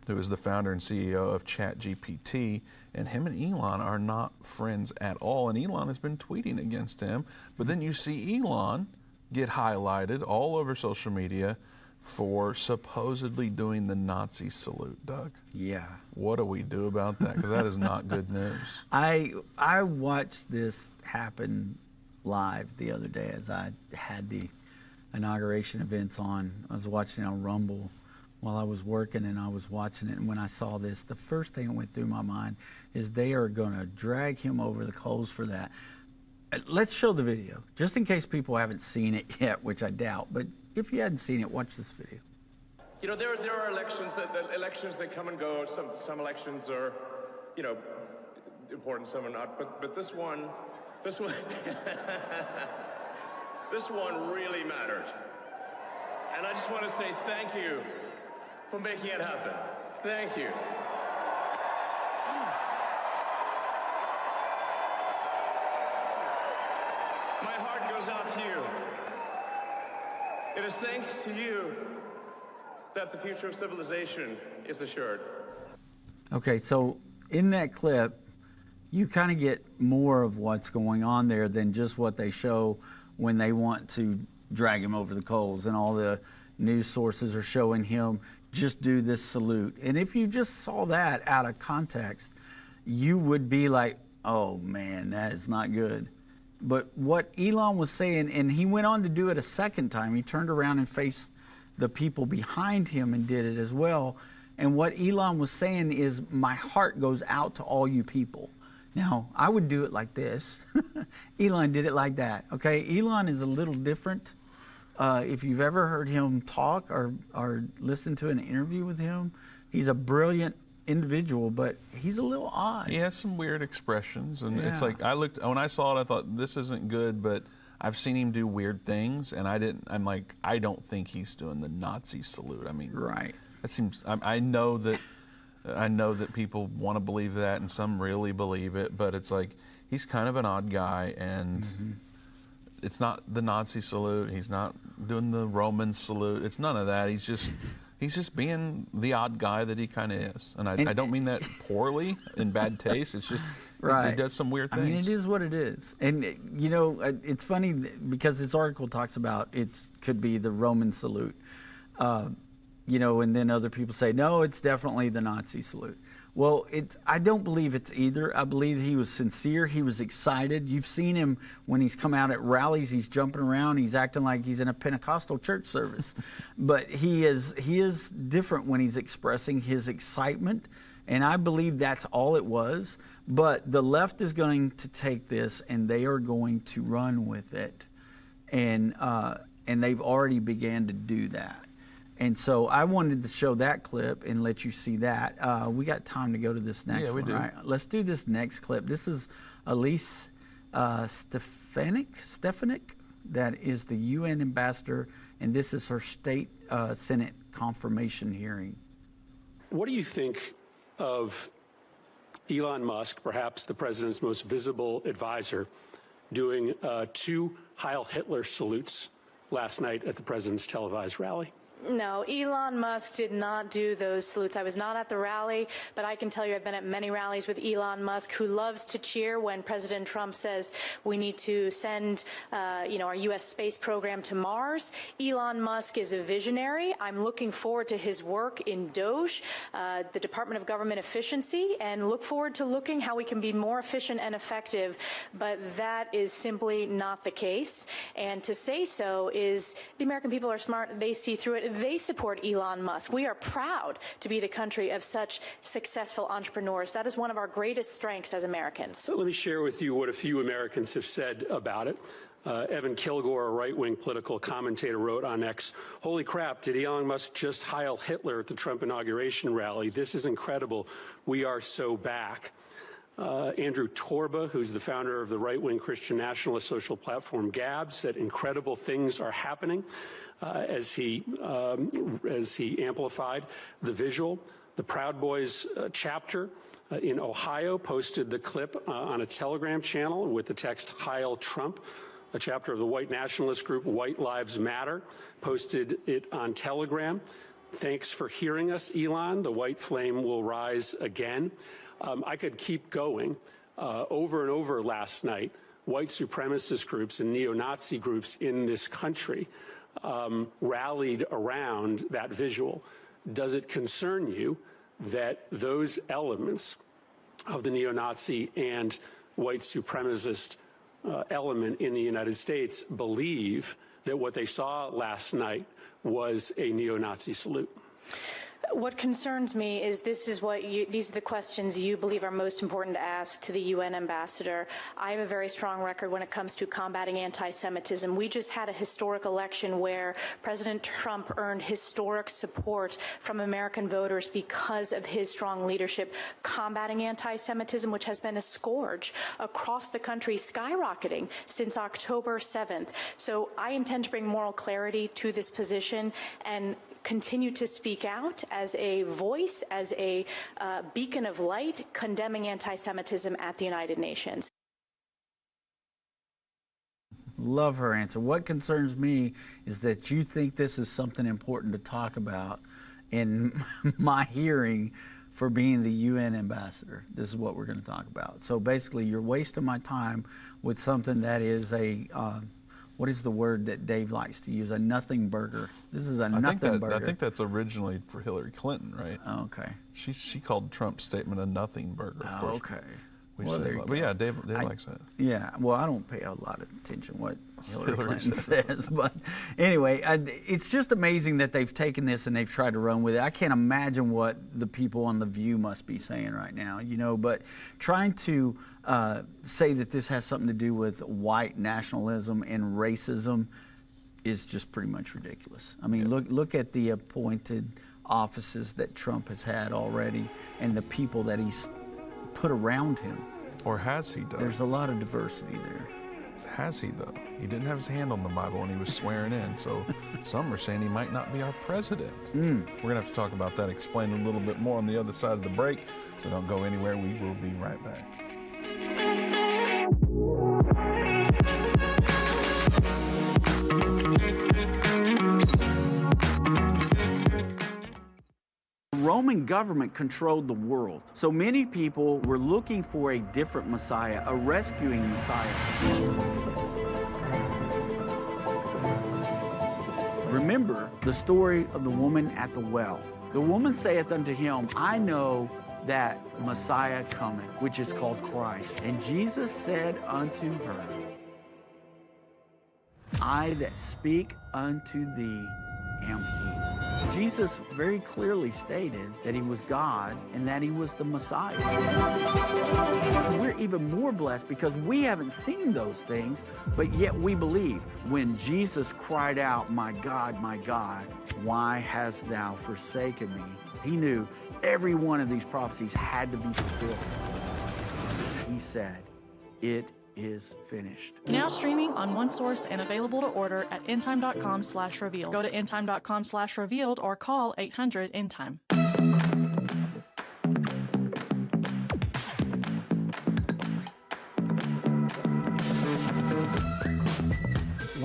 Speaker 1: who is the founder and CEO of ChatGPT, and him and Elon are not friends at all, and Elon has been tweeting against him. But then you see Elon get highlighted all over social media for supposedly doing the Nazi salute, Doug.
Speaker 2: Yeah.
Speaker 1: What do we do about that? Because that is not good news.
Speaker 2: I watched this happen live the other day as I had the inauguration events on. I was watching on Rumble while I was working, and I was watching it, and when I saw this, the first thing that went through my mind is they are going to drag him over the coals for that. Let's show the video, just in case people haven't seen it yet, which I doubt, but if you hadn't seen it, watch this video.
Speaker 9: You know, there are elections that come and go. Some elections are, you know, important, some are not. But this one, this one really mattered. And I just want to say thank you for making it happen. Thank you. My heart goes out to you. It is thanks to you that the future of civilization is assured.
Speaker 2: Okay, so in that clip, you kind of get more of what's going on there than just what they show when they want to drag him over the coals, and all the news sources are showing him just do this salute. And if you just saw that out of context, you would be like, oh man, that is not good. But what Elon was saying, and he went on to do it a second time, he turned around and faced the people behind him and did it as well. And what Elon was saying is, my heart goes out to all you people. Now, I would do it like this. Elon did it like that. Okay, Elon is a little different. If you've ever heard him talk or listened to an interview with him, he's a brilliant individual, but he's a little odd.
Speaker 1: He has some weird expressions, and it's like, when I saw it, I thought, this isn't good, but I've seen him do weird things, and I'm like, I don't think he's doing the Nazi salute. I mean,
Speaker 2: right.
Speaker 1: That seems, I know that people want to believe that, and some really believe it, but it's like, he's kind of an odd guy, and it's not the Nazi salute, he's not doing the Roman salute, it's none of that. He's just being the odd guy that he kind of is. And I don't mean that poorly, in bad taste. It's just, he does some weird things.
Speaker 2: I mean, it is what it is. And, you know, it's funny because this article talks about it could be the Roman salute. You know, and then other people say, no, it's definitely the Nazi salute. Well, I don't believe it's either. I believe he was sincere. He was excited. You've seen him when he's come out at rallies. He's jumping around. He's acting like he's in a Pentecostal church service. But he is different when he's expressing his excitement. And I believe that's all it was. But the left is going to take this, and they are going to run with it. And they've already began to do that. And so I wanted to show that clip and let you see that. We got time to go to this next one, right? Let's do this next clip. This is Elise Stefanik, that is the UN ambassador, and this is her state Senate confirmation hearing.
Speaker 10: What do you think of Elon Musk, perhaps the president's most visible advisor, doing 2 Heil Hitler salutes last night at the president's televised rally?
Speaker 11: No, Elon Musk did not do those salutes. I was not at the rally, but I can tell you I've been at many rallies with Elon Musk, who loves to cheer when President Trump says we need to send, our U.S. space program to Mars. Elon Musk is a visionary. I'm looking forward to his work in DOGE, the Department of Government Efficiency, and look forward to looking how we can be more efficient and effective. But that is simply not the case. And to say so is the American people are smart. They see through it. They support Elon Musk. We are proud to be the country of such successful entrepreneurs. That is one of our greatest strengths as Americans.
Speaker 10: So let me share with you what a few Americans have said about it. Evan Kilgore, a right-wing political commentator, wrote on X, "Holy crap, did Elon Musk just Heil Hitler at the Trump inauguration rally? This is incredible. We are so back." Andrew Torba, who's the founder of the right-wing Christian nationalist social platform Gab, said incredible things are happening as he amplified the visual. The Proud Boys chapter in Ohio posted the clip on a Telegram channel with the text "Heil Trump." A chapter of the white nationalist group White Lives Matter posted it on Telegram. "Thanks for hearing us, Elon. The white flame will rise again." I could keep going. Over and over last night, white supremacist groups and neo-Nazi groups in this country rallied around that visual. Does it concern you that those elements of the neo-Nazi and white supremacist element in the United States believe that what they saw last night was a neo-Nazi salute?
Speaker 11: What concerns me is these are the questions you believe are most important to ask to the UN ambassador. I have a very strong record when it comes to combating anti-Semitism. We just had a historic election where President Trump earned historic support from American voters because of his strong leadership combating anti-Semitism, which has been a scourge across the country, skyrocketing since October 7th. So I intend to bring moral clarity to this position and continue to speak out as a voice, as a beacon of light, condemning anti-Semitism at the United Nations.
Speaker 2: Love her answer. What concerns me is that you think this is something important to talk about in my hearing for being the UN ambassador. This is what we're going to talk about. So basically, you're wasting my time with something that is a what is the word that Dave likes to use? A nothing burger. This is a nothing burger.
Speaker 1: I think that's originally for Hillary Clinton, right?
Speaker 2: Okay.
Speaker 1: She called Trump's statement a nothing burger. Of course.
Speaker 2: Okay.
Speaker 1: But yeah, Dave likes that.
Speaker 2: Yeah, well, I don't pay a lot of attention what Hillary Clinton says, but anyway, it's just amazing that they've taken this and they've tried to run with it. I can't imagine what the people on The View must be saying right now, but trying to say that this has something to do with white nationalism and racism is just pretty much ridiculous. I mean, look at the appointed offices that Trump has had already and the people that he's put around him.
Speaker 1: Or has he done?
Speaker 2: There's a lot of diversity there.
Speaker 1: Has he, though? He didn't have his hand on the Bible when he was swearing in, so some are saying he might not be our president. We're going to have to talk about that, explain a little bit more on the other side of the break, so don't go anywhere. We will be right back.
Speaker 2: The Roman government controlled the world. So many people were looking for a different Messiah, a rescuing Messiah. Remember the story of the woman at the well. The woman saith unto him, I know that Messiah cometh, which is called Christ. And Jesus said unto her, I that speak unto thee am he. Jesus very clearly stated that he was God and that he was the Messiah. We're even more blessed because we haven't seen those things, but yet we believe. When Jesus cried out, my God, why hast thou forsaken me? He knew every one of these prophecies had to be fulfilled. He said, it is finished.
Speaker 12: Now streaming on OneSource and available to order at endtime.com/revealed. Go to endtime.com/revealed or call 800-ENDTIME.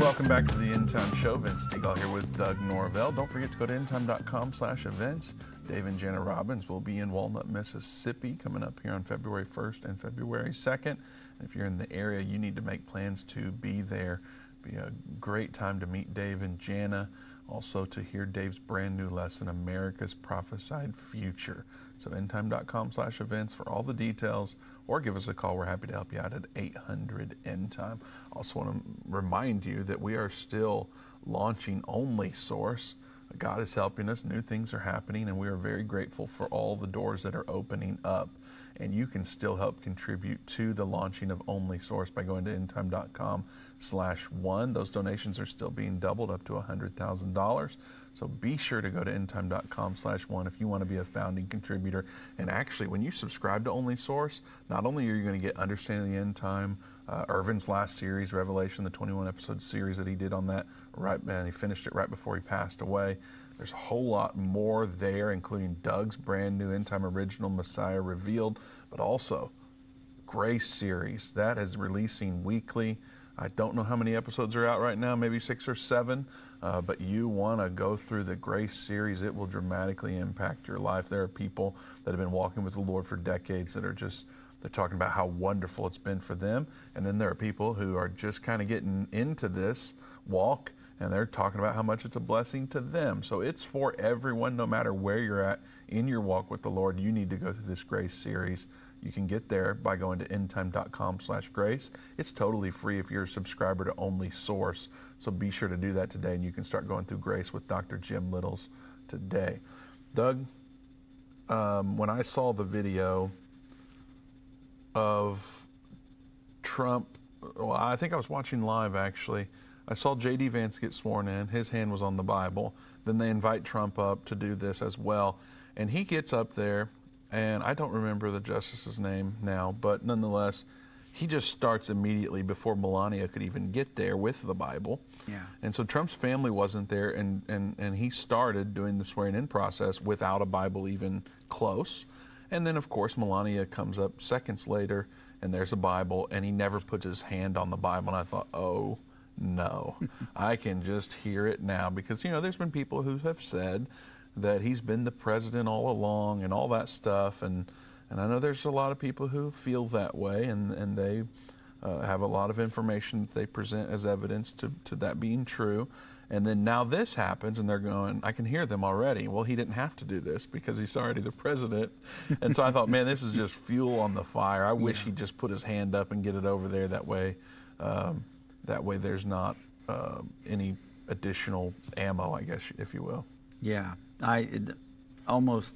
Speaker 1: Welcome back to the Endtime Show. Vince Stegall here with Doug Norvell. Don't forget to go to endtime.com/events. Dave and Jenna Robbins will be in Walnut, Mississippi coming up here on February 1st and February 2nd. And if you're in the area, you need to make plans to be there. It'll be a great time to meet Dave and Jenna. Also to hear Dave's brand new lesson, America's Prophesied Future. So endtime.com/events for all the details, or give us a call. We're happy to help you out at 800-ENDTIME. Also want to remind you that we are still launching Only Source. God is helping us. New things are happening, and we are very grateful for all the doors that are opening up. And you can still help contribute to the launching of Only Source by going to endtime.com/one. Those donations are still being doubled up to $100,000. So be sure to go to endtime.com/one if you want to be a founding contributor. And actually, when you subscribe to Only Source, not only are you going to get Understanding the End Time, Irvin's last series, Revelation, the 21-episode series that he did on that, and he finished it right before he passed away. There's a whole lot more there, including Doug's brand new End Time Original, Messiah Revealed, but also Grace series. That is releasing weekly. I don't know how many episodes are out right now, maybe 6 or 7, but you want to go through the Grace series. It will dramatically impact your life. There are people that have been walking with the Lord for decades that are just, they're talking about how wonderful it's been for them. And then there are people who are just kind of getting into this walk, and they're talking about how much it's a blessing to them. So it's for everyone, no matter where you're at in your walk with the Lord. You need to go through this Grace series. You can get there by going to endtime.com/grace. It's totally free if you're a subscriber to Only Source. So be sure to do that today, and you can start going through Grace with Dr. Jim Littles today. Doug, when I saw the video of Trump, well, I think I was watching live actually. I saw J.D. Vance get sworn in. His hand was on the Bible. Then they invite Trump up to do this as well. And he gets up there, and I don't remember the justice's name now, but nonetheless, he just starts immediately before Melania could even get there with the Bible.
Speaker 2: Yeah.
Speaker 1: And so Trump's family wasn't there, and he started doing the swearing-in process without a Bible even close. And then, of course, Melania comes up seconds later, and there's a Bible, and he never puts his hand on the Bible. And I thought, oh, no. I can just hear it now, because, you know, there's been people who have said that he's been the president all along and all that stuff. And I know there's a lot of people who feel that way, and they have a lot of information that they present as evidence to that being true. And then now this happens, and they're going, I can hear them already. Well, he didn't have to do this because he's already the president. And so I thought, man, this is just fuel on the fire. I wish he'd just put his hand up and get it over there. That way there's not any additional ammo, I guess, if you will.
Speaker 2: Yeah, almost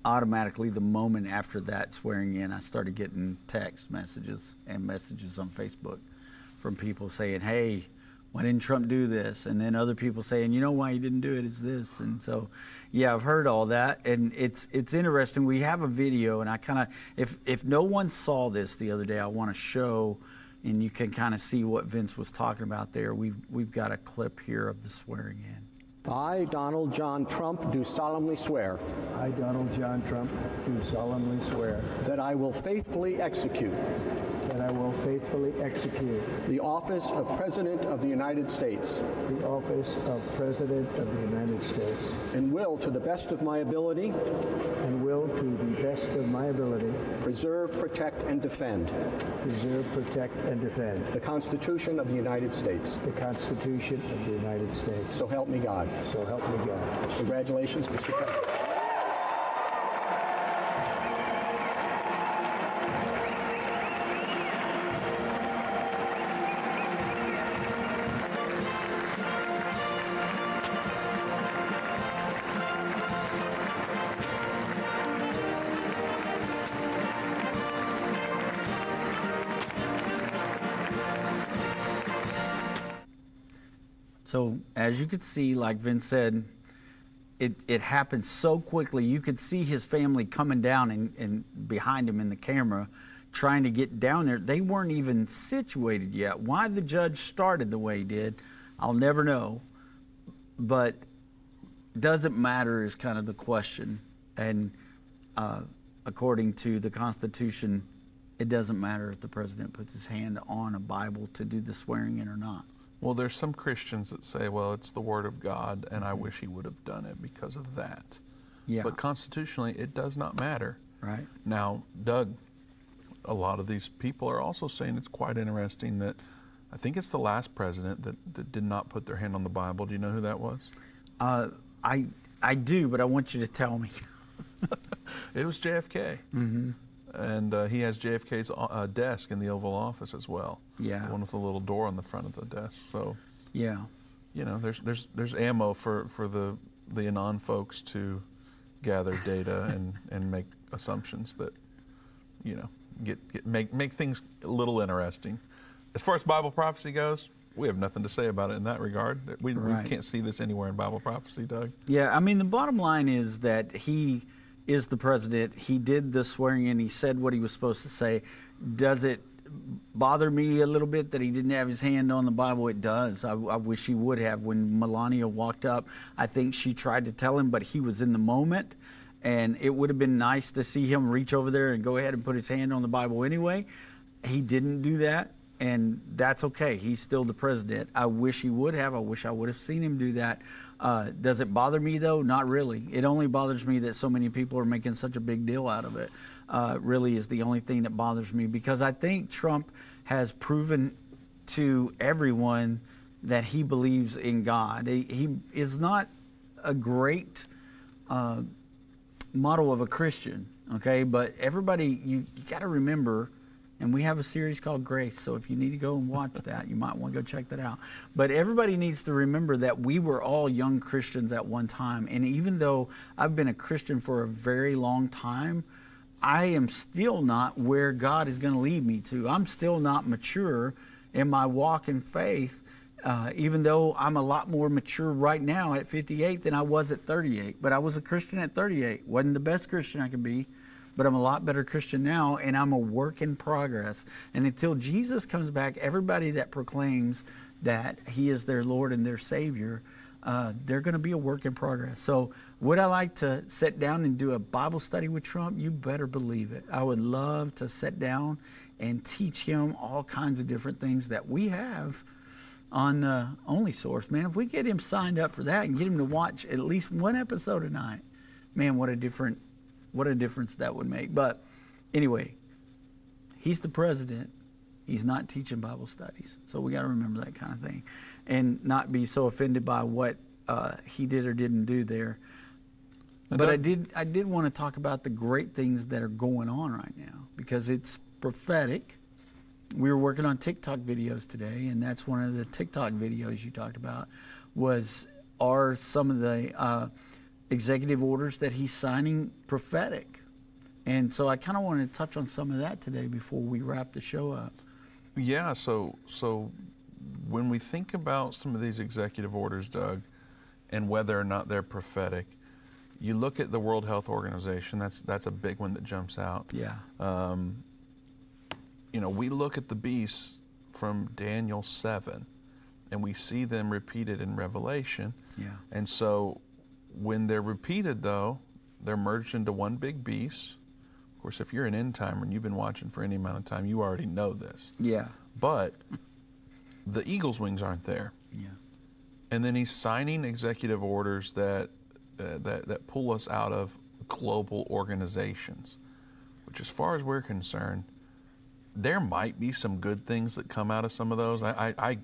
Speaker 2: automatically the moment after that swearing in, I started getting text messages and messages on Facebook from people saying, hey, why didn't Trump do this? And then other people saying, you know why he didn't do it is this. And so, yeah, I've heard all that, and it's interesting. We have a video, and I kind of, if no one saw this the other day, I want to show, and you can kind of see what Vince was talking about there. We've got a clip here of the swearing in.
Speaker 13: I, Donald John Trump, do solemnly swear.
Speaker 14: I, Donald John Trump, do solemnly swear.
Speaker 13: That I will faithfully execute.
Speaker 14: That I will faithfully execute.
Speaker 13: The office of President of the United States.
Speaker 14: The office of President of the United States.
Speaker 13: And will, to the best of my ability.
Speaker 14: And will, to the best of my ability.
Speaker 13: Preserve, protect, and defend.
Speaker 14: Preserve, protect, and defend.
Speaker 13: The Constitution of the United States.
Speaker 14: The Constitution of the United States.
Speaker 13: So help me God.
Speaker 14: So help me God.
Speaker 13: Congratulations, Mr. President.
Speaker 2: So as you could see, like Vince said, it happened so quickly. You could see his family coming down and behind him in the camera, trying to get down there. They weren't even situated yet. Why the judge started the way he did, I'll never know. But doesn't matter is kind of the question. And according to the Constitution, it doesn't matter if the president puts his hand on a Bible to do the swearing in or not.
Speaker 1: Well, there's some Christians that say, well, it's the Word of God, and I wish he would have done it because of that.
Speaker 2: Yeah.
Speaker 1: But constitutionally, it does not matter.
Speaker 2: Right.
Speaker 1: Now, Doug, a lot of these people are also saying it's quite interesting that I think it's the last president that did not put their hand on the Bible. Do you know who that was?
Speaker 2: I do, but I want you to tell me.
Speaker 1: It was JFK.
Speaker 2: Mm-hmm.
Speaker 1: And he has JFK's desk in the Oval Office as well.
Speaker 2: Yeah.
Speaker 1: The one with the little door on the front of the desk. So,
Speaker 2: yeah,
Speaker 1: you know, there's ammo for the Anon folks to gather data and make assumptions that, you know, make things a little interesting. As far as Bible prophecy goes, we have nothing to say about it in that regard. We can't see this anywhere in Bible prophecy, Doug.
Speaker 2: Yeah, I mean, the bottom line is that he is the president. He did the swearing in. He said what he was supposed to say. Does it bother me a little bit that he didn't have his hand on the Bible? It does. I wish he would have. When Melania walked up, I think she tried to tell him, but he was in the moment. And it would have been nice to see him reach over there and go ahead and put his hand on the Bible anyway. He didn't do that, and that's okay. He's still the president. I wish he would have. I wish I would have seen him do that. Does it bother me, though? Not really. It only bothers me that so many people are making such a big deal out of it. Really is the only thing that bothers me, because I think Trump has proven to everyone that he believes in God. He is not a great model of a Christian, okay? But everybody, you got to remember, and we have a series called Grace, so if you need to go and watch that, you might want to go check that out. But everybody needs to remember that we were all young Christians at one time, and even though I've been a Christian for a very long time, I am still not where God is going to lead me to. I'm still not mature in my walk in faith, even though I'm a lot more mature right now at 58 than I was at 38. But I was a Christian at 38. Wasn't the best Christian I could be, but I'm a lot better Christian now, and I'm a work in progress. And until Jesus comes back, everybody that proclaims that he is their Lord and their Savior, they're going to be a work in progress. So would I like to sit down and do a Bible study with Trump? You better believe it. I would love to sit down and teach him all kinds of different things that we have on the Only Source. Man, if we get him signed up for that and get him to watch at least one episode a night, man, what a difference that would make. But anyway, he's the president. He's not teaching Bible studies. So we got to remember that kind of thing and not be so offended by what he did or didn't do there. But I did want to talk about the great things that are going on right now, because it's prophetic. We were working on TikTok videos today, and that's one of the TikTok videos you talked about are some of the executive orders that he's signing prophetic. And so I kind of wanted to touch on some of that today before we wrap the show up.
Speaker 1: Yeah, so when we think about some of these executive orders, Doug, and whether or not they're prophetic, you look at the World Health Organization, that's a big one that jumps out.
Speaker 2: Yeah.
Speaker 1: You know, we look at the beasts from Daniel 7, and we see them repeated in Revelation.
Speaker 2: Yeah.
Speaker 1: And so when they're repeated, though, they're merged into one big beast. Of course, if you're an end timer and you've been watching for any amount of time, you already know this.
Speaker 2: Yeah.
Speaker 1: But the eagle's wings aren't there.
Speaker 2: Yeah.
Speaker 1: And then he's signing executive orders that pull us out of global organizations, which, as far as we're concerned, there might be some good things that come out of some of those. I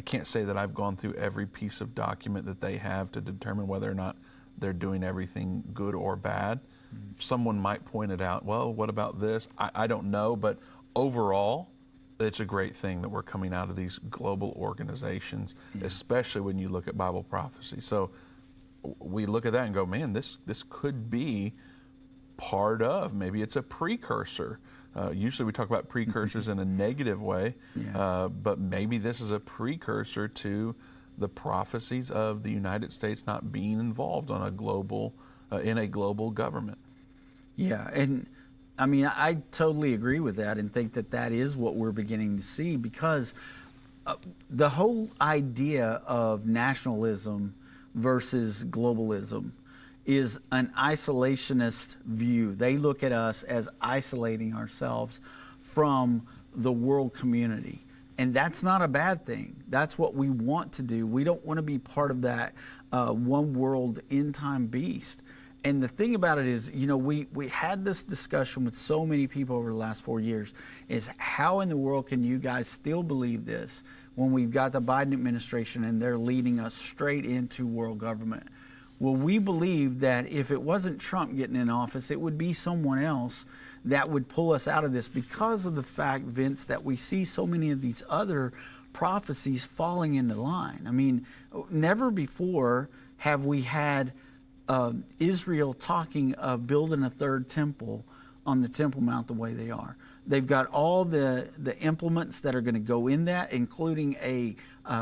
Speaker 1: can't say that I've gone through every piece of document that they have to determine whether or not they're doing everything good or bad. Someone might point it out, well, what about this? I don't know, but overall, it's a great thing that we're coming out of these global organizations, especially when you look at Bible prophecy. So we look at that and go, man, this could be part of, maybe it's a precursor. Usually we talk about precursors in a negative way, but maybe this is a precursor to the prophecies of the United States not being involved on a global, in a global government.
Speaker 2: Yeah, and I mean, I totally agree with that and think that that is what we're beginning to see, because the whole idea of nationalism versus globalism is an isolationist view. They look at us as isolating ourselves from the world community. And that's not a bad thing. That's what we want to do. We don't want to be part of that one world end time beast. And the thing about it is, you know, we had this discussion with so many people over the last 4 years, is how in the world can you guys still believe this when we've got the Biden administration and they're leading us straight into world government? Well, we believe that if it wasn't Trump getting in office, it would be someone else that would pull us out of this, because of the fact, Vince, that we see so many of these other prophecies falling into line. I mean, never before have we had Israel talking of building a third temple on the Temple Mount the way they are. They've got all the implements that are going to go in that, including a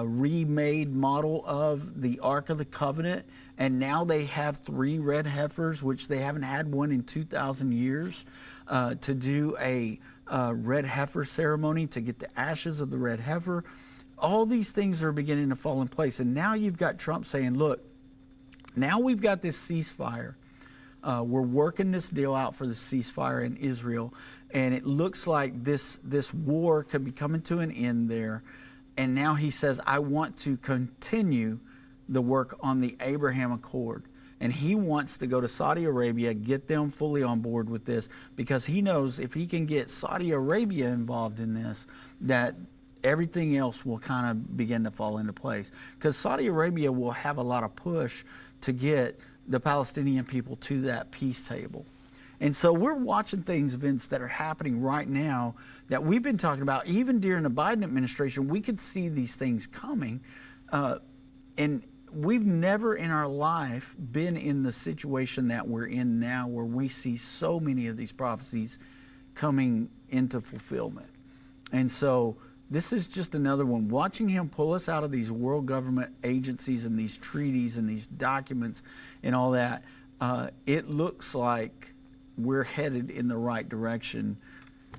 Speaker 2: remade model of the Ark of the Covenant. And now they have 3 red heifers, which they haven't had one in 2,000 years, to do a red heifer ceremony to get the ashes of the red heifer. All these things are beginning to fall in place. And now you've got Trump saying, look, now we've got this ceasefire. We're working this deal out for the ceasefire in Israel, and it looks like this war could be coming to an end there. And now he says, I want to continue the work on the Abraham Accord. And he wants to go to Saudi Arabia, get them fully on board with this, because he knows if he can get Saudi Arabia involved in this, that everything else will kind of begin to fall into place. Because Saudi Arabia will have a lot of push to get the Palestinian people to that peace table. And so we're watching things, Vince, that are happening right now that we've been talking about. Even during the Biden administration, we could see these things coming. And we've never in our life been in the situation that we're in now, where we see so many of these prophecies coming into fulfillment. And so this is just another one. Watching him pull us out of these world government agencies and these treaties and these documents and all that, it looks like we're headed in the right direction.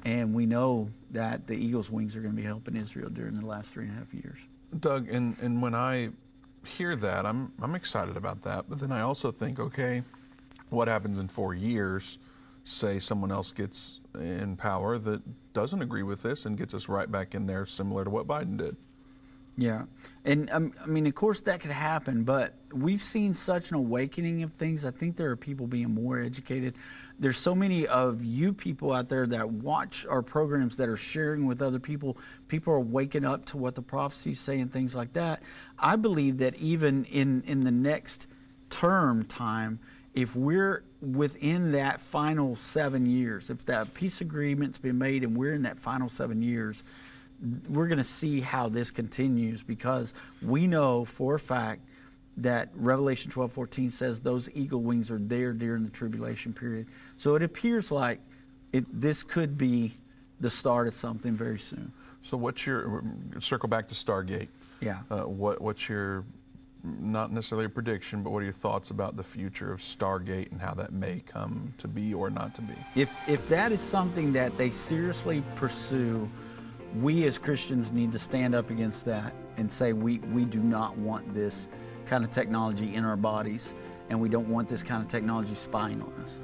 Speaker 2: And we know that the eagle's wings are going to be helping Israel during the last 3.5 years.
Speaker 1: Doug, and when I hear that, I'm excited about that. But then I also think, okay, what happens in 4 years? Say someone else gets in power that doesn't agree with this and gets us right back in there, similar to what Biden did.
Speaker 2: Yeah. And I mean, of course that could happen, but we've seen such an awakening of things. I think there are people being more educated. There's so many of you people out there that watch our programs that are sharing with other people. People are waking up to what the prophecies say and things like that. I believe that even in the next term time, if we're within that final 7 years, if that peace agreement's been made and we're in that final 7 years, we're going to see how this continues, because we know for a fact that Revelation 12:14 says those eagle wings are there during the tribulation period. So it appears like this could be the start of something very soon.
Speaker 1: So what's your, circle back to Stargate.
Speaker 2: Yeah.
Speaker 1: What's your, not necessarily a prediction, but what are your thoughts about the future of Stargate and how that may come to be or not to be?
Speaker 2: If that is something that they seriously pursue, we as Christians need to stand up against that and say we do not want this kind of technology in our bodies, and we don't want this kind of technology spying on us.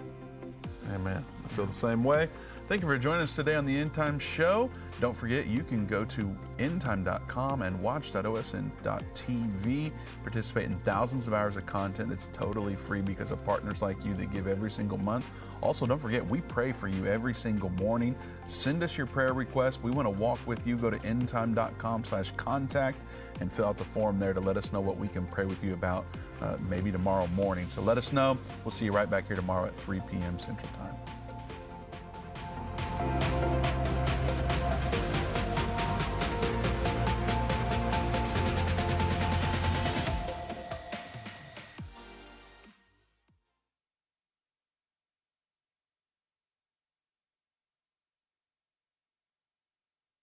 Speaker 1: Amen. I feel the same way. Thank you for joining us today on the Endtime Show. Don't forget, you can go to endtime.com and watch.osn.tv. Participate in thousands of hours of content that's totally free because of partners like you that give every single month. Also, don't forget, we pray for you every single morning. Send us your prayer requests. We want to walk with you. Go to endtime.com/contact and fill out the form there to let us know what we can pray with you about maybe tomorrow morning. So let us know. We'll see you right back here tomorrow at 3 p.m. Central Time.